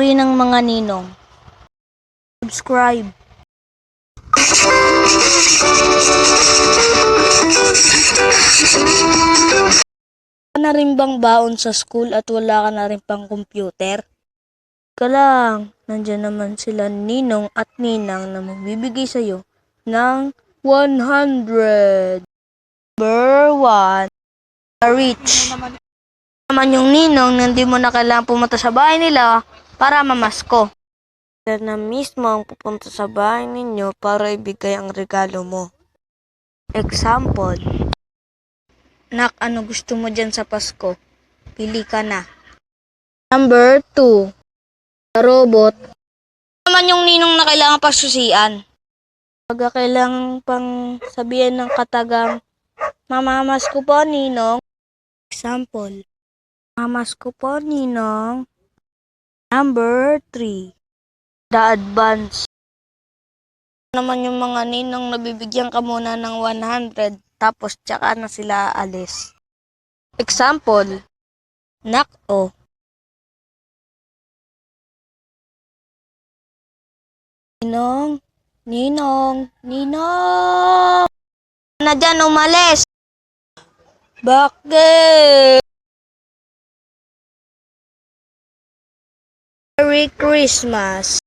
Free ng mga ninong. Subscribe. Wala ka na rin bang baon sa school at wala ka na rin pang computer? Ka lang, nandyan naman sila ninong at ninang na magbibigay sa'yo ng 100. Number 1, rich. Naman yung ninong na hindi mo na kailangan pumunta sa bahay nila para mamasko. Sila na mismo ang pupunta sa bahay ninyo para ibigay ang regalo mo. Example, Nak, ano gusto mo dyan sa Pasko? Pili ka na. Number 2, robot. Naman yung ninong na kailangan pagsusian. Pagka kailangan pang sabihan ng katagang, mamamas ko po, ninong. Example, mamas ko po, ninong. Number 3, the advance. Naman yung mga ninong nabibigyan ka muna ng 100 tapos tsaka na sila alis. Example, Nak, oh. Ninong, ninong, ninong! Na dyan, umalis! Bakit? Merry Christmas!